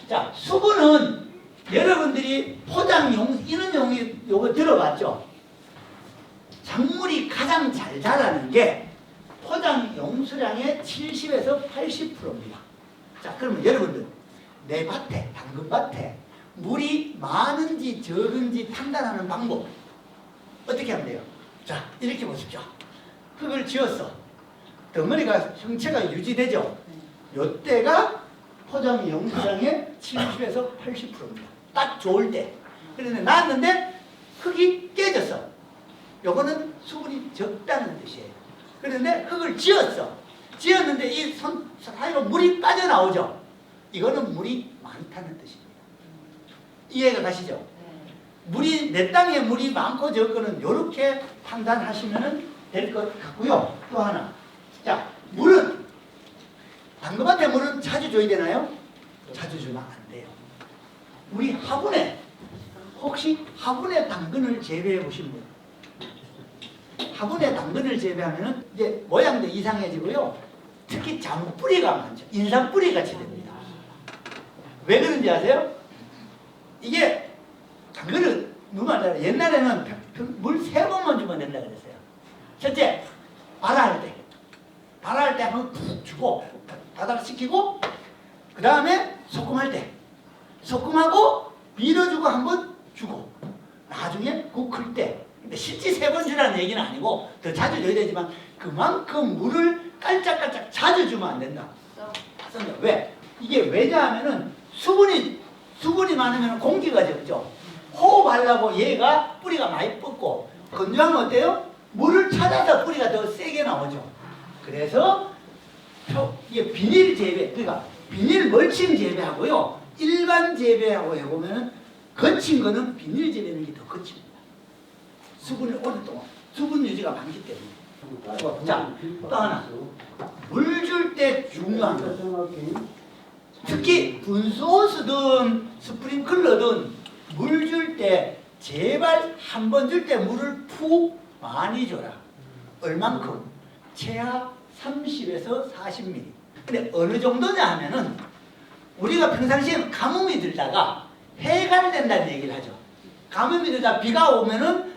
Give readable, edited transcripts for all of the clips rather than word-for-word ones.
자, 수분은 여러분들이 포장용, 이런 용이 요거 들어봤죠? 작물이 가장 잘 자라는 게 포장 용수량의 70에서 80%입니다. 자, 그러면 여러분들 내 밭에, 당근밭에 물이 많은지 적은지 판단하는 방법 어떻게 하면 돼요? 자, 이렇게 보십시오. 흙을 지었어. 덩어리가 형체가 유지되죠? 요때가 포장 용수량의 70에서 80%입니다. 딱 좋을 때. 그런데 나왔는데 흙이 깨졌어. 요거는 수분이 적다는 뜻이에요. 그런데 흙을 지었어. 지었는데 이 손 사이로 물이 빠져나오죠. 이거는 물이 많다는 뜻입니다. 이해가 가시죠? 물이 내 땅에 물이 많고 적고는 이렇게 판단하시면 될 것 같고요. 또 하나. 자, 물은 당근밭에 물은 자주 줘야 되나요? 자주 주면 안 돼요. 우리 화분에 혹시 화분에 당근을 재배해 보신 분? 화분에 당근을 재배하면 이제 모양도 이상해지고요. 특히 잔뿌리가 많죠. 인삼뿌리 같이 됩니다. 왜 그런지 아세요? 이게 당근을 누가 알아요? 옛날에는 물 3번만 주면 된다 그랬어요. 첫째, 발화할 때. 발화할 때 한번 푹 주고 바닥시키고 그 다음에 소금할 때 소금하고 밀어주고 한번 주고 나중에 국 클 때. 근데 실제 3번 주라는 얘기는 아니고 더 자주 줘야 되지만 그만큼 물을 깔짝깔짝 자주 주면 안 된다. 왜? 이게 왜냐 하면은 수분이 많으면 공기가 적죠. 호흡하려고 얘가 뿌리가 많이 뻗고 건조하면 어때요? 물을 찾아서 뿌리가 더 세게 나오죠. 그래서 이게 비닐 재배, 그러니까 비닐 멀칭 재배하고요. 일반 재배하고 해보면 거친 거는 비닐 재배는 게 더 거칩니다. 수분을 오랫동안 수분 유지가 많기 때문에. 자, 또 하나 물 줄 때 중요한 거 특히 분수호스든 스프링클러든 물 줄 때 제발 한 번 줄 때 물을 푹 많이 줘라. 얼만큼? 최하 30에서 40ml. 근데 어느 정도냐 하면은 우리가 평상시에 가뭄이 들다가 해갈된다는 얘기를 하죠. 가뭄이 들다 비가 오면은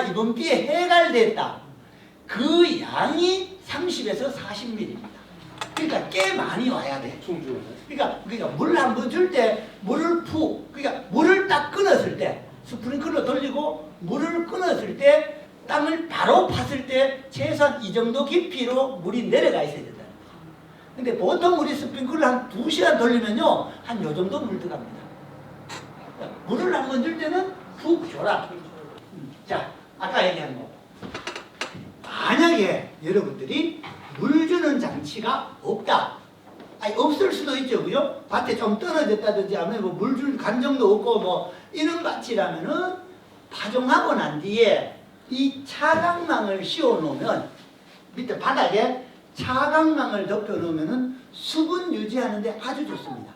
이번 비에 해갈됐다. 그 양이 30에서 40ml입니다. 그러니까 꽤 많이 와야 돼. 그러니까 물 한 번 줄 때 물을 그러니까 물을 딱 끊었을 때 스프링클러 돌리고 물을 끊었을 때 땅을 바로 팠을 때 최소한 이 정도 깊이로 물이 내려가 있어야 된다. 근데 보통 우리 스프링클러 한 2시간 돌리면요 한 요 정도 물 들어갑니다. 물을 한 번 줄 때는 푹 줘라. 자, 아까 얘기한 거. 만약에 여러분들이 물 주는 장치가 없다. 없을 수도 있죠, 그죠? 밭에 좀 떨어졌다든지 하면 물 줄 간정도 없고 뭐 이런 밭이라면은 파종하고 난 뒤에 이 차광망을 씌워 놓으면 밑에 바닥에 차광망을 덮여 놓으면은 수분 유지하는데 아주 좋습니다.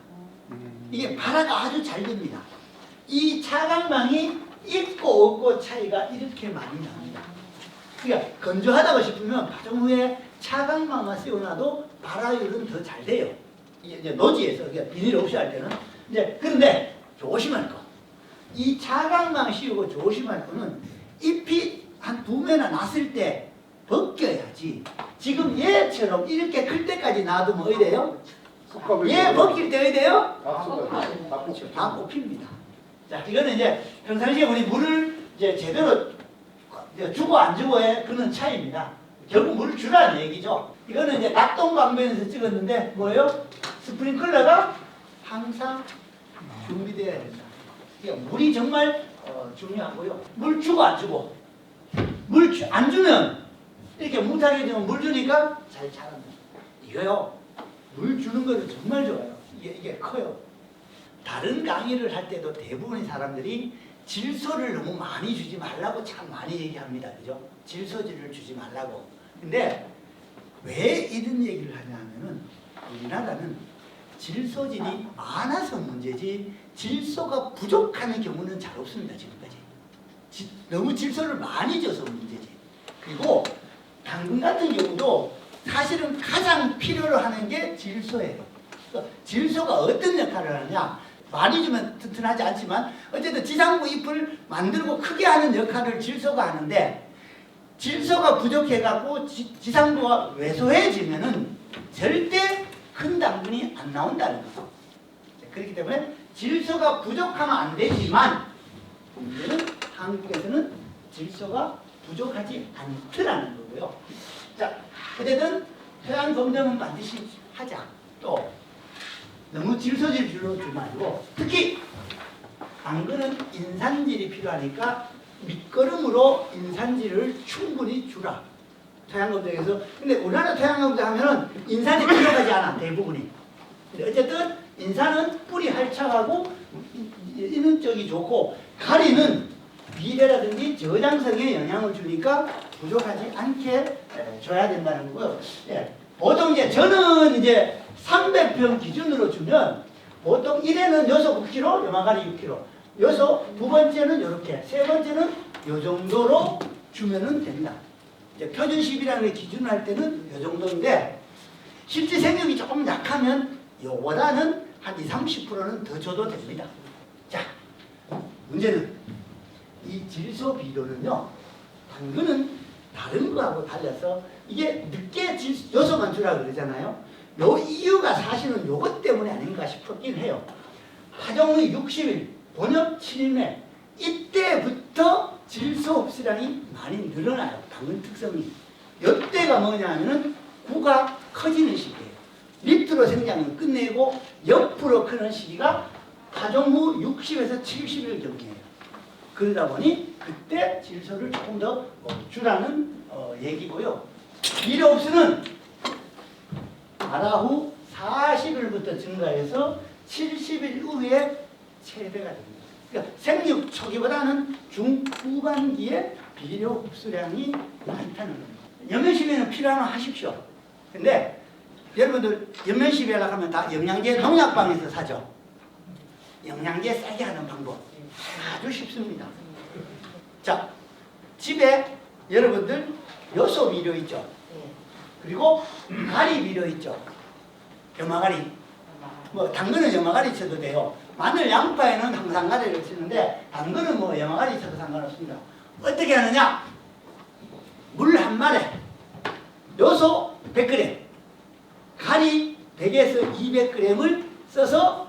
이게 발화가 아주 잘 됩니다. 이 차광망이 있고 없고 차이가 이렇게 많이 납니다. 그러니까 건조하다고 싶으면 파종 후에 차광망만 씌워놔도 발화율은 더 잘 돼요. 이제 노지에서 그러니까 비닐 없이 할 때는. 이제 그런데 조심할 거. 이 차광망 씌우고 조심할 거는 잎이 한 2매나 났을 때 벗겨야지. 지금 얘처럼 이렇게 클 때까지 놔두면 어디 돼요? 얘 벗길 때 어디 돼요? 다 뽑힙니다. 자, 이거는 이제 평상시에 우리 물을 이제 제대로 주고 안 주고의 그런 차이입니다. 결국 물을 주라는 얘기죠. 이거는 이제 낙동강변에서 찍었는데 뭐예요? 스프링클러가 항상 준비되어야 된다. 그러니까 물이 정말 중요하고요. 물 주고 안 주고. 물 안 주면 이렇게 무타게 되면 물 주니까 잘 자랍니다. 이거요. 물 주는 거는 정말 좋아요. 이게 커요. 다른 강의를 할 때도 대부분의 사람들이 질소를 너무 많이 주지 말라고 참 많이 얘기합니다. 그죠? 질소질을 주지 말라고. 근데 왜 이런 얘기를 하냐 하면은 우리나라는 질소질이 많아서 문제지 질소가 부족하는 경우는 잘 없습니다. 지금까지. 너무 질소를 많이 줘서 문제지. 그리고 당근 같은 경우도 사실은 가장 필요로 하는 게 질소예요. 질소가 어떤 역할을 하느냐? 많이 주면 튼튼하지 않지만 어쨌든 지상부 잎을 만들고 크게 하는 역할을 질소가 하는데, 질소가 부족해갖고 지상부가 왜소해지면은 절대 큰 당근이 안 나온다는 거죠. 그렇기 때문에 질소가 부족하면 안 되지만 문제는 한국에서는 질소가 부족하지 않더라는 거고요. 자, 어쨌든 토양 검정은 반드시 하자. 또 너무 질소질 주지 말고, 특히 당근은 인산질이 필요하니까 밑거름으로 인산질을 충분히 주라. 토양검정에서. 근데 우리나라 토양검정 하면은 인산이 들어가지 않아, 대부분이. 근데 어쨌든 인산은 뿌리 활착하고 이는 쪽이 좋고, 가리는 비례라든지 저장성에 영향을 주니까 부족하지 않게 줘야 된다는 거고요. 예. 보통 이제 저는 이제 300평 기준으로 주면 보통 1회는 여소 9kg, 염화가리 6kg. 여소 두 번째는 이렇게, 세 번째는 이 정도로 주면은 됩니다. 이제 표준 10이라는 게 기준을 할 때는 이 정도인데, 실제 생육이 조금 약하면 요보다는 한 20, 30%는 더 줘도 됩니다. 자, 문제는 이 질소 비료는요, 당근은 다른 거하고 달라서 이게 늦게 여소만 주라고 그러잖아요. 요 이유가 사실은 요것 때문에 아닌가 싶긴 해요. 파종 후 60일, 본엽 7일매, 이때부터 질소 흡수량이 많이 늘어나요. 당근 특성이. 이때가 뭐냐면은 구가 커지는 시기예요. 밑으로 생장을 끝내고 옆으로 크는 시기가 파종 후 60에서 70일 정도예요. 그러다 보니 그때 질소를 조금 더 주라는 얘기고요. 비료 흡수는 발화 후 40일부터 증가해서 70일 후에 최대가 됩니다. 그러니까 생육 초기보다는 중후반기에 비료 흡수량이 많다는 겁니다. 연면시비는 필요하면 하십시오. 근데 여러분들 연면시비 하려고 하면 다 영양제 농약방에서 사죠. 영양제 싸게 하는 방법 아주 쉽습니다. 자, 집에 여러분들 요소 비료 있죠. 그리고 가리 비료 있죠. 염화가리. 뭐 당근은 염화가리 쳐도 돼요. 마늘, 양파에는 항상 가리를 치는데 당근은 뭐 염화가리 쳐도 상관없습니다. 어떻게 하느냐? 물 한 마리에 요소 100g, 가리 100에서 200g을 써서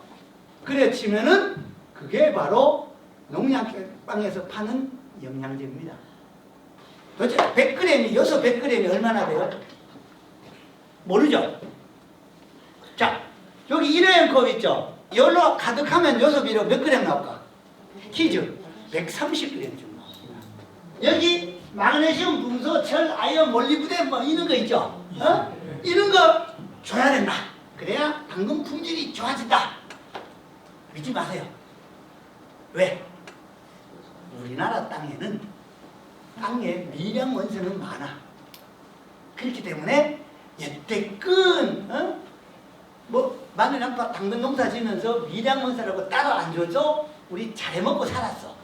끓여치면은 그게 바로 농약방에서 파는 영양제입니다. 도대체 100g이, 요소 100g이 얼마나 돼요? 모르죠? 자, 여기 일회용 컵 있죠? 이걸로 가득하면 요소 비료 몇 그램 나올까? 퀴즈. 130g 정도. 여기 마그네슘, 붕소, 철, 아연, 몰리브덴 뭐 이런 거 있죠? 이런 거 줘야 된다. 그래야 당근 품질이 좋아진다. 믿지 마세요. 왜? 우리나라 땅에는 땅에 미량 원소는 많아. 그렇기 때문에 여태껏 뭐 마늘, 양파, 당근 농사 지면서 미량 원소라고 따로 안 줘서 우리 잘 먹고 살았어.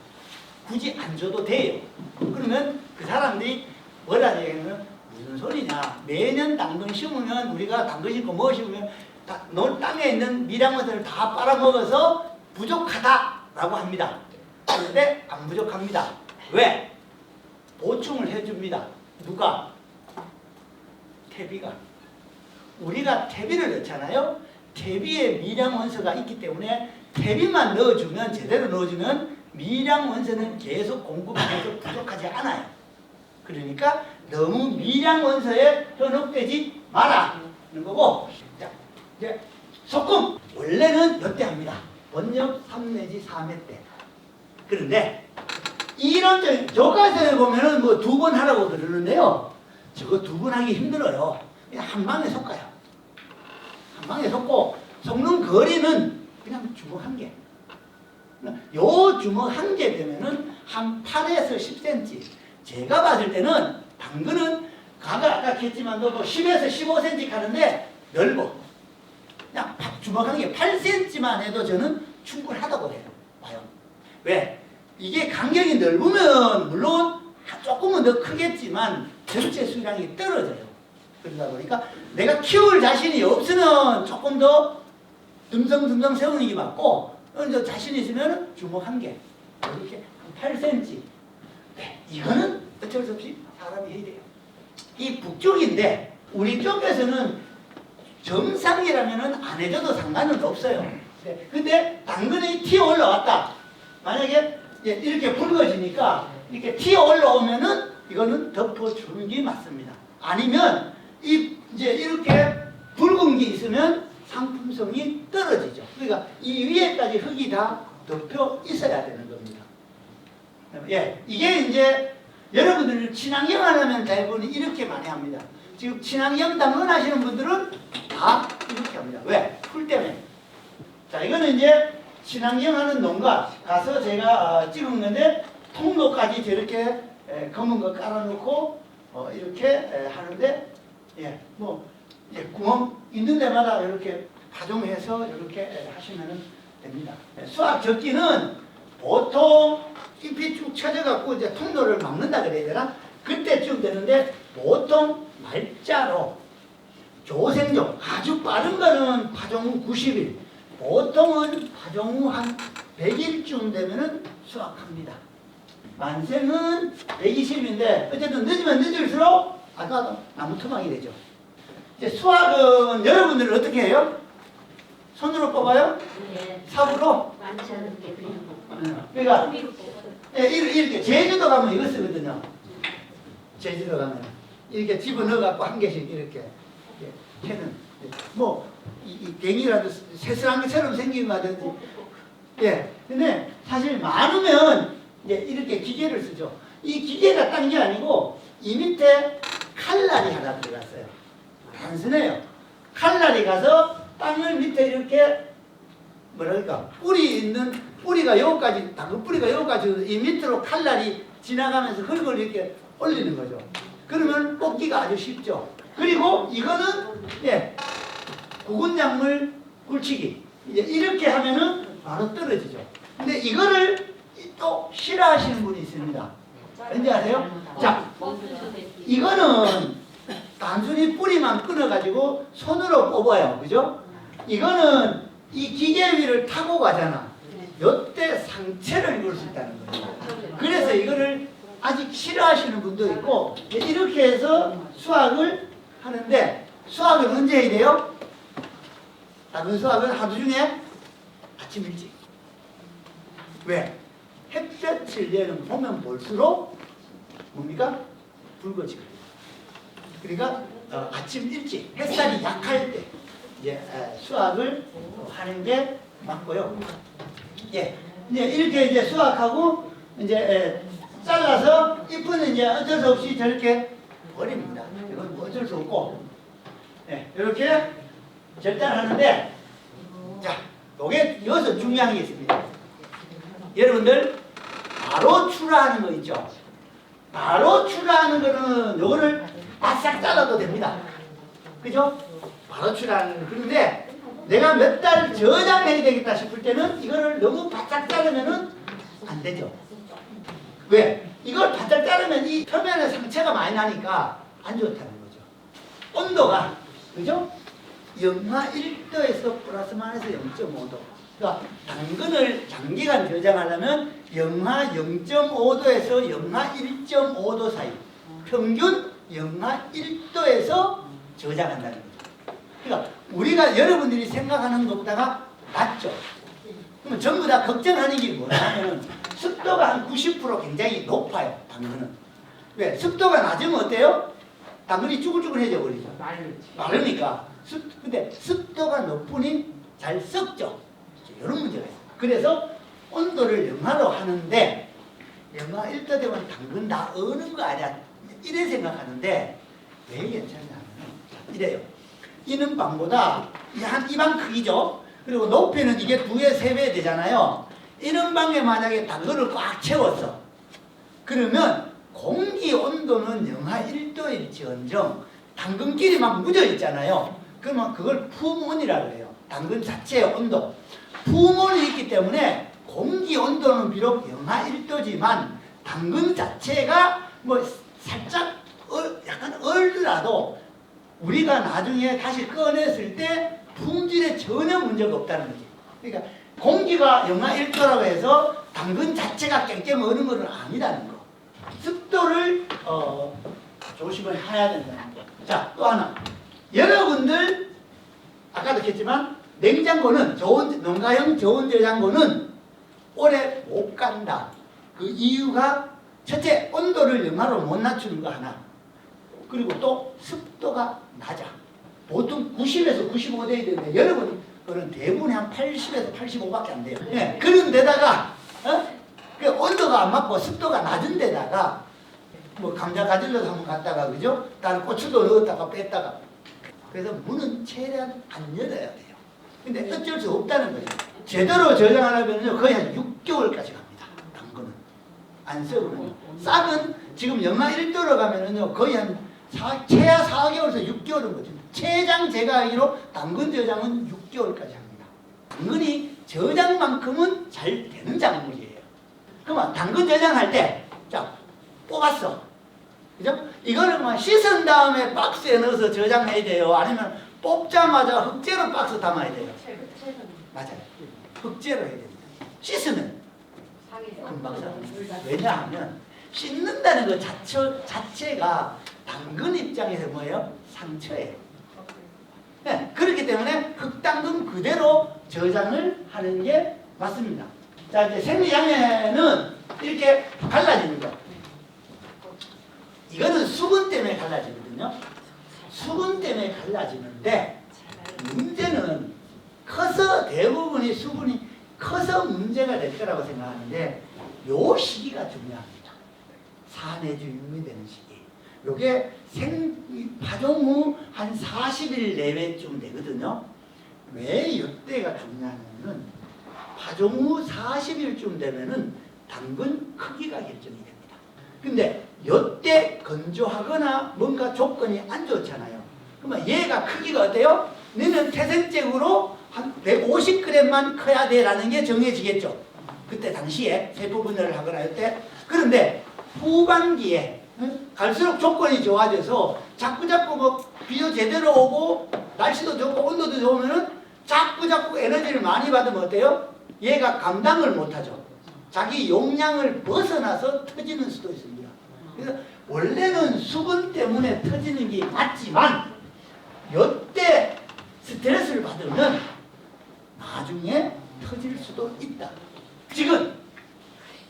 굳이 안 줘도 돼요. 그러면 그 사람들이 뭐라 얘기하면 무슨 소리냐. 매년 당근 심으면 우리가 당근 심고 뭐 심으면 땅에 있는 미량 원소를 다 빨아먹어서 부족하다라고 합니다. 그런데 안 부족합니다. 왜? 보충을 해줍니다. 누가? 퇴비가. 우리가 퇴비를 넣잖아요. 퇴비에 미량 원소가 있기 때문에 퇴비만 넣어주면, 제대로 넣어주면 미량 원소는 계속 공급돼서 부족하지 않아요. 그러니까 너무 미량 원소에 현혹되지 마라는 거고. 자, 이제 소금 원래는 이때 합니다. 원엽 3 내지 4매 때. 그런데 이런 교과서에 보면은 뭐 2번 하라고 그러는데요. 저거 2번 하기 힘들어요. 그냥 한 방에 섞어요. 한 방에 섞고 섞는 거리는 그냥 주먹 1개. 요 주먹 1개 되면은 한 8에서 10cm. 제가 봤을 때는 당근은 각을 아까 했지만 뭐 10에서 15cm 가는데 넓어. 그냥 주먹 1개 8cm만 해도 저는 충분하다고 해요. 봐요. 왜? 이게 간격이 넓으면 물론 조금은 더 크겠지만 전체 수량이 떨어져요. 그러다 보니까 내가 키울 자신이 없으면 조금 더 듬성듬성 세우는 게 맞고, 이제 자신 있으면 주먹 한 개, 이렇게 한 8cm. 네, 이거는 어쩔 수 없이 사람이 해야 돼요. 이 북쪽인데 우리 쪽에서는 정상이라면 안 해줘도 상관은 없어요. 네, 근데 당근이 튀어 올라왔다. 만약에 이렇게 붉어지니까 이렇게 튀어 올라오면은 이거는 덮어주는 게 맞습니다. 아니면 이제 이렇게 붉은 게 있으면 상품성이 떨어지죠. 그러니까 이 위에까지 흙이 다 덮여 있어야 되는 겁니다. 예, 이게 이제 여러분들 친환경 하려면 대부분 이렇게 많이 합니다. 지금 친환경 당근 하시는 분들은 다 이렇게 합니다. 왜? 풀 때문에. 자, 이거는 이제 친환경 하는 농가 가서 제가 찍은 건데, 통로까지 저렇게 검은 거 깔아놓고 이렇게 하는데, 구멍 있는 데마다 이렇게 파종해서 이렇게 하시면 됩니다. 수확 적기는 보통 잎이 쭉 쳐져갖고 이제 통로를 막는다 그래야 되나? 그때쯤 되는데, 보통 말자로 조생종, 아주 빠른 거는 파종 후 90일, 보통은 파종 후 한 100일쯤 되면은 수확합니다. 만생은 120일인데, 어쨌든 늦으면 늦을수록 아까 나무 토막이 되죠. 이제 수확은 여러분들은 어떻게 해요? 손으로 뽑아요? 네. 삽으로? 많지 않게 그냥 그러니까 이렇게 제주도 가면 이거 쓰거든요. 제주도 가면 이렇게 집어넣어갖고 한 개씩 이렇게 캐는, 이 갱이라도 새슬한 것처럼 생긴 거든지. 예. 근데 사실 많으면 이제 이렇게 기계를 쓰죠. 이 기계가 딴 게 아니고 이 밑에 칼날이 하나 들어갔어요. 단순해요. 칼날이 가서 땅을 밑에 이렇게 뭐랄까 뿌리가 여기까지, 당근 뿌리가 여기까지 이 밑으로 칼날이 지나가면서 흙을 이렇게 올리는 거죠. 그러면 뽑기가 아주 쉽죠. 그리고 이거는 구근 작물 굴치기. 이제 이렇게 하면은 바로 떨어지죠. 근데 이거를 또 싫어하시는 분이 있습니다. 왠지 아세요? 자, 이거는 단순히 뿌리만 끊어가지고 손으로 뽑아요. 그죠? 이거는 이 기계 위를 타고 가잖아. 요때 상체를 입을 수 있다는 거예요. 그래서 이거를 아직 싫어하시는 분도 있고, 이렇게 해서 수확을 하는데, 수확은 언제 해야 돼요? 당근 수확은 하루 중에 아침 일찍. 왜? 햇볕을 내는 보면 볼수록 뭡니까? 붉어지거든요. 그러니까 아침 일찍 햇살이 약할 때 이제 수확을 하는 게 맞고요. 예, 이제 이렇게 이제 수확하고 이제 잘라서 잎은 이제 어쩔 수 없이 저렇게 버립니다. 이건 뭐 어쩔 수 없고, 이렇게 절단하는데, 자, 요게 여기서 중요한 게 있습니다. 여러분들 바로 출하하는 거 있죠. 바로 출하하는 거는 요거를 바싹 잘라도 됩니다. 그죠? 바로 출하하는 거. 그런데 내가 몇 달 저장해야 되겠다 싶을 때는 이거를 너무 바싹 자르면은 안 되죠. 왜? 이걸 바짝 자르면 이 표면에 상처가 많이 나니까 안 좋다는 거죠. 온도가, 그죠? 영하 1도에서 플러스 마이너스 0.5도. 그러니까 당근을 장기간 저장하려면 영하 0.5도에서 영하 1.5도 사이, 평균 영하 1도에서 저장한다는 거죠. 그러니까 우리가 여러분들이 생각하는 것보다가 낮죠. 그러면 전부 다 걱정하는 게 뭐냐면 습도가 한 90% 굉장히 높아요. 당근은. 왜? 습도가 낮으면 어때요? 당근이 쭈글쭈글해져 버리죠. 마르니까. 근데 습도가 높으니 잘 썩죠. 이런 문제가 있어요. 그래서 온도를 영하로 하는데, 영하 1도 되면 당근 다 어는 거 아니야, 이래 생각하는데 왜 괜찮냐면 이래요. 이는 방보다 한 이방 크기죠. 그리고 높이는 이게 2배, 3배 되잖아요. 이런 방에 만약에 당근을 꽉 채웠어. 그러면 공기 온도는 영하 1도일지언정 당근끼리 막 묻어 있잖아요. 그러면 그걸 품온이라고 해요. 당근 자체의 온도. 품온이 있기 때문에 공기 온도는 비록 영하 1도지만 당근 자체가 뭐 살짝 약간 얼더라도 우리가 나중에 다시 꺼냈을 때 품질에 전혀 문제가 없다는 거지. 그러니까 공기가 영하 1도라고 해서 당근 자체가 깽깽 어는 것은 아니라는 거. 습도를 조심을 해야 된다는 거. 자, 또 하나. 여러분들 아까도 했지만 냉장고는 농가형 저온 저장고는 오래 못 간다. 그 이유가 첫째 온도를 영하로 못 낮추는 거 하나. 그리고 또 습도가 낮아. 보통 90에서 95 돼야 되는데 여러분 그런 대부분이 한 80에서 85밖에 안 돼요. 예, 그런 데다가 그 온도가 안 맞고 습도가 낮은 데다가 뭐 감자 가지러도 한번 갔다가 그죠? 다른 고추도 넣었다가 뺐다가 그래서 문은 최대한 안 열어야 돼요. 근데 어쩔 수 없다는 거예요. 제대로 저장하려면요 거의 한 6개월까지 갑니다. 당근은 안 썩으면. 싹은 지금 영하 1도로 가면은요 거의 한 최하 4개월에서 6개월은 거죠. 최장 제가 알기로 당근 저장은 6개월까지 합니다. 당근이 저장만큼은 잘 되는 작물이에요. 그러면 당근 저장할 때, 자, 뽑았어. 그죠? 이거는 뭐 씻은 다음에 박스에 넣어서 저장해야 돼요. 아니면 뽑자마자 흑제로 박스 담아야 돼요. 맞아요. 흑제로 해야 됩니다. 씻으면 금방 사. 왜냐하면 씻는다는 것 자체가 당근 입장에서 뭐예요? 상처예요. 네, 그렇기 때문에 흑당근 그대로 저장을 하는 게 맞습니다. 자, 이제 생리장애는 이렇게 갈라지는 거. 이거는 수분 때문에 갈라지거든요. 수분 때문에 갈라지는데 문제는 커서 대부분의 수분이 커서 문제가 될 거라고 생각하는데 요 시기가 중요합니다. 4 내지 6이 되는 시기. 요게 파종 후 한 40일 내외쯤 되거든요. 왜 이때가 중요하냐면 파종 후 40일쯤 되면은 당근 크기가 결정이 됩니다. 근데 이때 건조하거나 뭔가 조건이 안 좋잖아요. 그러면 얘가 크기가 어때요? 너는 태생적으로 한 150g만 커야 돼라는 게 정해지겠죠. 그때 당시에 세포 분열을 하거나 이때. 그런데 후반기에 갈수록 조건이 좋아져서 자꾸자꾸 뭐 비도 제대로 오고 날씨도 좋고 온도도 좋으면은 자꾸자꾸 에너지를 많이 받으면 어때요? 얘가 감당을 못하죠. 자기 용량을 벗어나서 터지는 수도 있습니다. 그래서 원래는 수분 때문에 터지는 게 맞지만 이때 스트레스를 받으면 나중에 터질 수도 있다. 지금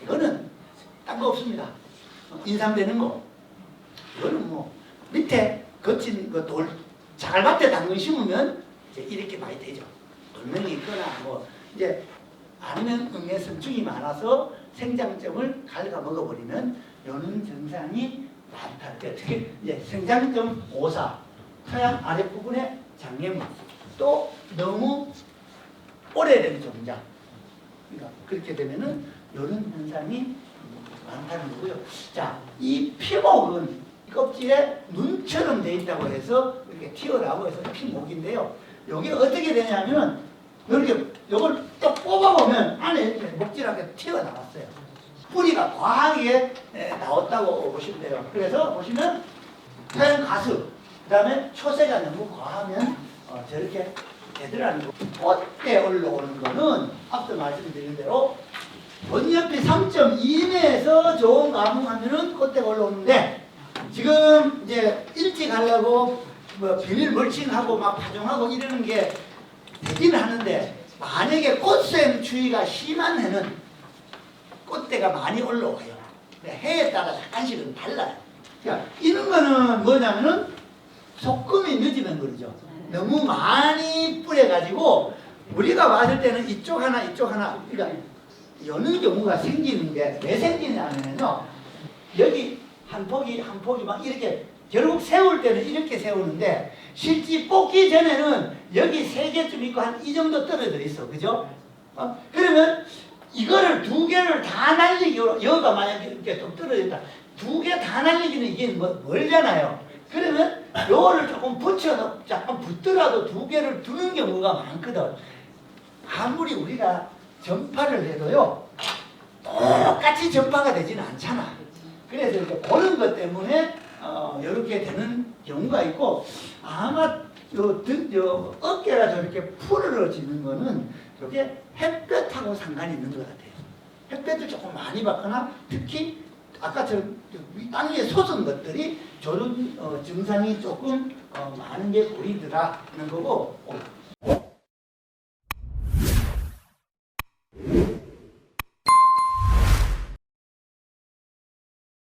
이거는 딴 거 없습니다. 인상되는 거. 이거는 뭐 밑에 거친 그 돌 자갈밭에 당근 심으면 이제 이렇게 많이 되죠. 돌멩이 있거나 뭐 이제 아니면 응애성충이 많아서 생장점을 갉아 먹어버리면 요는 증상이 나타날 때 특히 이제 생장점 오사, 서양 아랫부분에 장애물, 또 너무 오래된 종자. 그러니까 그렇게 되면은 요런 현상이 많다는 거고요. 자, 이 피목은 껍질에 눈처럼 돼 있다고 해서 이렇게 튀어나오고 해서 피목인데요. 요게 어떻게 되냐면 이렇게 요걸 또 뽑아보면 안에 이렇게 목질하게 튀어나왔어요. 뿌리가 과하게 나왔다고 보시면 돼요. 그래서 보시면 하얀 가수, 그 다음에 초세가 너무 과하면 저렇게 되더라는 거. 꽃에 올라오는 거는 앞서 말씀드린 대로 원년피 3.2내에서 좋은 감흥하면은 꽃대가 올라오는데 지금 이제 일찍 하려고 뭐 비닐 멀칭하고 막 파종하고 이러는 게 되기는 하는데 만약에 꽃샘 추위가 심한 해는 꽃대가 많이 올라와요. 해에 따라 약간씩은 달라요. 그러니까 이런 거는 뭐냐면은 소금이 늦으면 그러죠. 너무 많이 뿌려가지고 우리가 봤을 때는 이쪽 하나 이쪽 하나 그러니까 여는 경우가 생기는 게 왜 생기냐면요. 여기 한 포기 한 포기 막 이렇게 결국 세울 때는 이렇게 세우는데 실제 뽑기 전에는 여기 3개쯤 있고 한 이 정도 떨어져 있어. 그죠? 그러면 이거를 2개를 다 날리기로 여기가 만약에 이렇게 좀 떨어졌다. 2개 다 날리기는 이게 멀잖아요. 그러면 요거를 조금 붙여 약간 붙더라도 2개를 두는 경우가 많거든. 아무리 우리가 전파를 해도요 똑같이 전파가 되지는 않잖아. 그래서 이제 그런 것 때문에 이렇게 되는 경우가 있고 아마 어깨가 저렇게 푸르러지는 거는 저게 햇볕하고 상관이 있는 것 같아요. 햇볕을 조금 많이 받거나 특히 아까 땅 위에 솟은 것들이 저런 증상이 조금 많은 게 보이더라는 거고